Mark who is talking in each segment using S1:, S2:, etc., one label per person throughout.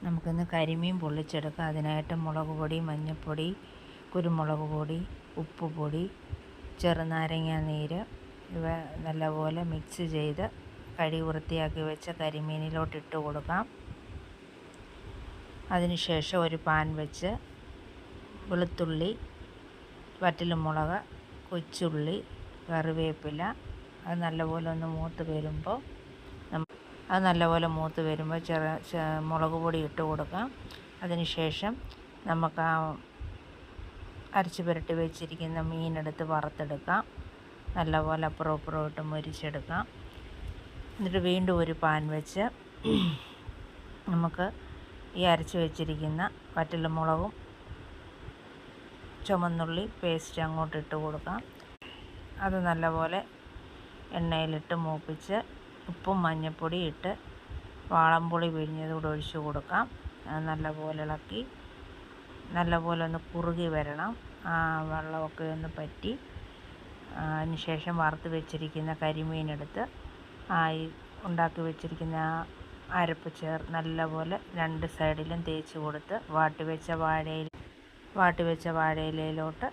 S1: നമുക്കിന്ന് കരിമീൻ പൊള്ളിച്ചെടുക്കാം. അതിനായിട്ട് മുളക് പൊടി, മഞ്ഞൾപ്പൊടി, കുരുമുളക് പൊടി, ഉപ്പുപൊടി, ചെറുനാരങ്ങ നീര് ഇവ നല്ലപോലെ മിക്സ് ചെയ്ത് കഴുകി വൃത്തിയാക്കി വെച്ച കരിമീനിലോട്ട് ഇട്ട് കൊടുക്കാം. അതിനുശേഷം ഒരു പാൻ വെച്ച് വെളുത്തുള്ളി, വറ്റൽമുളക്, കൊച്ചുള്ളി, കറിവേപ്പില അത് നല്ലപോലെ ഒന്ന് മൂത്ത് വരുമ്പോൾ മുളക് പൊടി ഇട്ട് കൊടുക്കാം. അതിനുശേഷം നമുക്ക് ആ അരച്ച് പുരട്ടി വെച്ചിരിക്കുന്ന മീനെടുത്ത് വറുത്തെടുക്കാം. നല്ലപോലെ അപ്പുറം ഇപ്പുറം ഇട്ട് മൊരിച്ചെടുക്കാം. എന്നിട്ട് വീണ്ടും ഒരു പാൻ വെച്ച് നമുക്ക് ഈ അരച്ച് വെച്ചിരിക്കുന്ന വറ്റൽമുളകും ചുവന്നുള്ളി പേസ്റ്റ് അങ്ങോട്ട് ഇട്ട് കൊടുക്കാം. അത് നല്ലപോലെ എണ്ണയിലിട്ട് മൂപ്പിച്ച് ഉപ്പും മഞ്ഞൾപ്പൊടി ഇട്ട് വാളംപുളി പിഴിഞ്ഞതുകൂടെ ഒഴിച്ച് കൊടുക്കാം. അത് നല്ലപോലെ ഇളക്കി നല്ലപോലെ ഒന്ന് കുറുകി വരണം. വെള്ളമൊക്കെ ഒന്ന് പറ്റി അതിനുശേഷം വറുത്ത് വെച്ചിരിക്കുന്ന കരിമീനെടുത്ത് ഈ ഉണ്ടാക്കി വെച്ചിരിക്കുന്ന അരപ്പ് നല്ലപോലെ രണ്ട് സൈഡിലും തേച്ച് കൊടുത്ത് വാട്ടി വെച്ച വാഴയിലയിലോട്ട്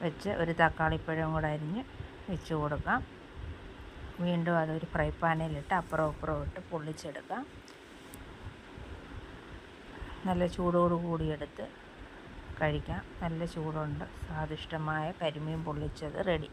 S1: വെച്ച് ഒരു തക്കാളിപ്പഴം കൂടെ അരിഞ്ഞ് വെച്ച് കൊടുക്കാം. വീണ്ടും അതൊരു ഫ്രൈ പാനിലിട്ട് അപ്പുറം ഇപ്പുറം ഇട്ട് പൊള്ളിച്ചെടുക്കാം. നല്ല ചൂടോട് കൂടി എടുത്ത് കഴിക്കാം. നല്ല ചൂടുണ്ട്. സ്വാദിഷ്ടമായ കരിമീൻ പൊള്ളിച്ചത് റെഡി.